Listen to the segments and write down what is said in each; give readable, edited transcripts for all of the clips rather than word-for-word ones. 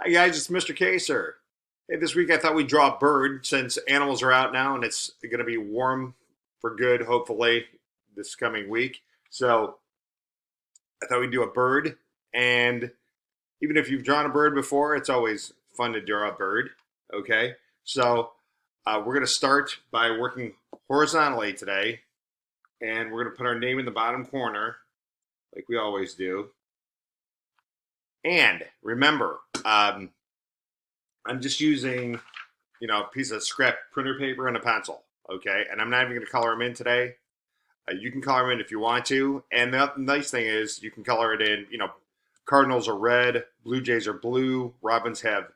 Hi guys, it's Mr. Kaser. Hey, this week I thought we'd draw a bird since animals are out now and it's going to be warm for good, hopefully, this coming week. So I thought we'd do a bird. And even if you've drawn a bird before, it's always fun to draw a bird. Okay. So we're going to start by working horizontally today. And we're going to put our name in the bottom corner, like we always do. And remember, I'm just using a piece of scrap printer paper and a pencil. Okay, and I'm not even going to color them in today. You can color them in if you want to. And the nice thing is you can color it in. Cardinals are red, Blue Jays are blue, Robins have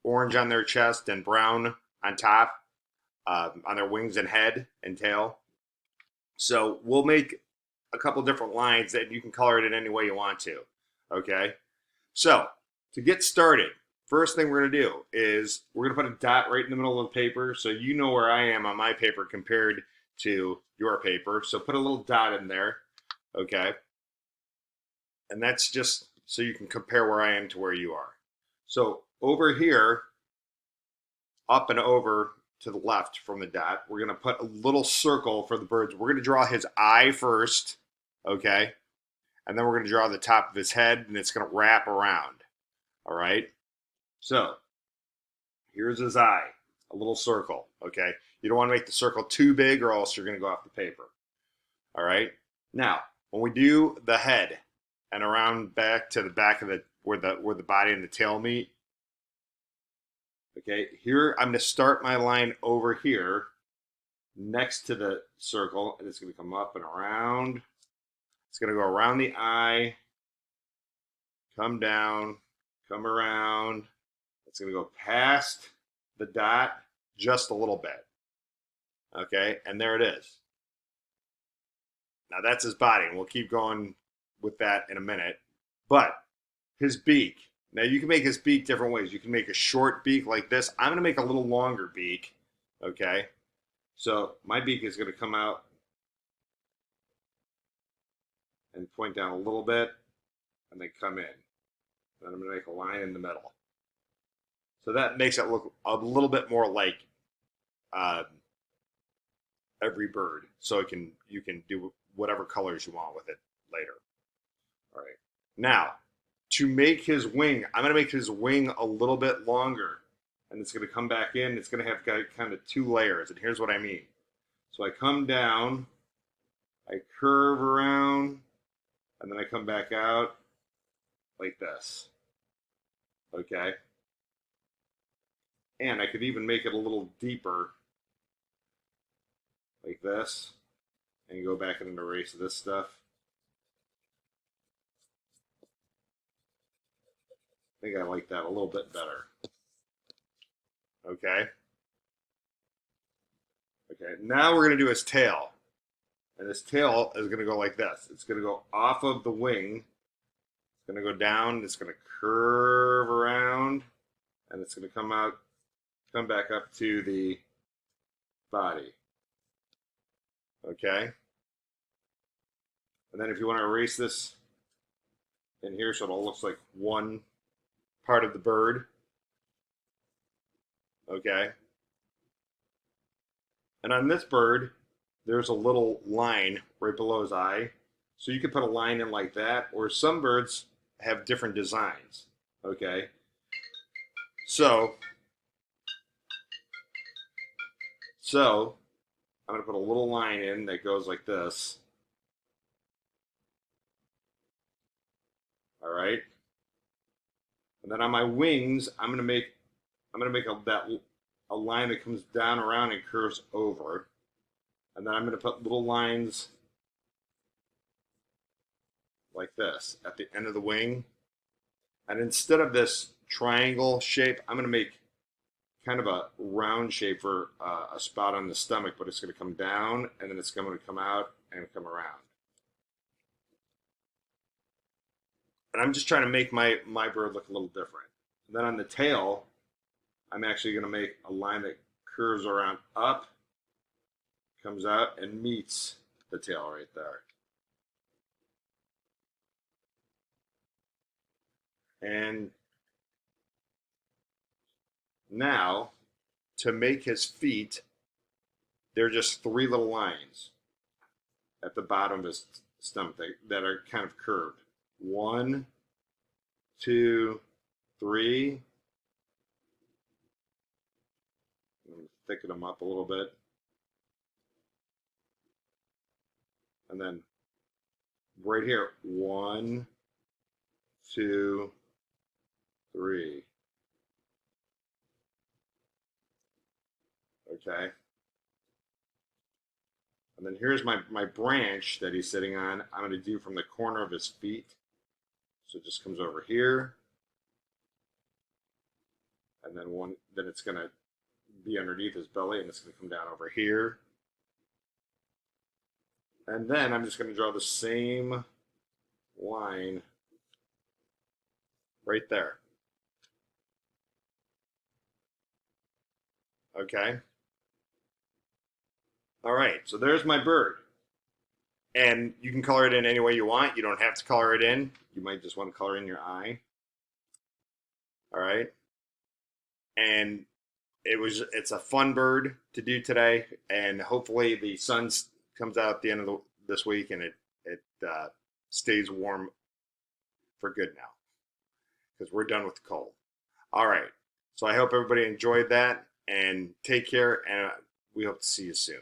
orange on their chest and brown on top, on their wings and head and tail. So we'll make a couple different lines that you can color it in any way you want to. Okay, so to get started, first thing we're going to do is we're going to put a dot right in the middle of the paper so you know where I am on my paper compared to your paper. So put a little dot in there, okay? And that's just so you can compare where I am to where you are. So over here, up and over to the left from the dot, we're going to put a little circle for the birds. We're going to draw his eye first, okay? And then we're going to draw the top of his head, and it's going to wrap around, all right? So here's his eye, a little circle, okay? You don't want to make the circle too big or else you're going to go off the paper, all right? Now, when we do the head and around back to the back of where the body and the tail meet, okay, here I'm going to start my line over here next to the circle, and it's going to come up and around. It's going to go around the eye, come down, come around. It's going to go past the dot just a little bit. Okay, and there it is. Now that's his body, and we'll keep going with that in a minute. But his beak. Now you can make his beak different ways. You can make a short beak like this. I'm going to make a little longer beak. Okay, so my beak is going to come out and point down a little bit, and then come in. Then I'm going to make a line in the middle. So that makes it look a little bit more like uh, every bird. So you can do whatever colors you want with it later. All right. Now, to make his wing, I'm going to make his wing a little bit longer. And it's going to come back in. It's going to have kind of two layers. And here's what I mean. So I come down, I curve around, and then I come back out like this. Okay? And I could even make it a little deeper like this. And go back and erase this stuff. I think I like that a little bit better. Okay? Okay, now we're going to do his tail. And his tail is going to go like this. It's going to go off of the wing. It's going to go down. It's going to curve around. And it's going to come back up to the body. Okay? And then if you want to erase this in here so it all looks like one part of the bird. Okay? And on this bird, there's a little line right below his eye. So you could put a line in like that, or some birds have different designs. Okay. So, so I'm gonna put a little line in that goes like this. All right. And then on my wings, I'm gonna make a line that comes down around and curves over. And then I'm gonna put little lines like this at the end of the wing. And instead of this triangle shape, I'm going to make kind of a round shape for a spot on the stomach, but it's going to come down and then it's going to come out and come around. And I'm just trying to make my bird look a little different. And then on the tail, I'm actually going to make a line that curves around up, comes out, and meets the tail right there. And Now, to make his feet, they're just three little lines at the bottom of his stomach that are kind of curved. One, two, three. Thicken them up a little bit. And then right here, one, two, three. Okay. And then here's my branch that he's sitting on. I'm going to do from the corner of his feet. So it just comes over here. And then it's going to be underneath his belly, and it's going to come down over here. And then I'm just going to draw the same line right there. Okay. All right. So there's my bird. And you can color it in any way you want. You don't have to color it in. You might just want to color in your eye. All right. And it's a fun bird to do today, and hopefully the sun comes out at the end of this week, and it stays warm for good now, because we're done with the cold. All right, so I hope everybody enjoyed that, and take care, and we hope to see you soon.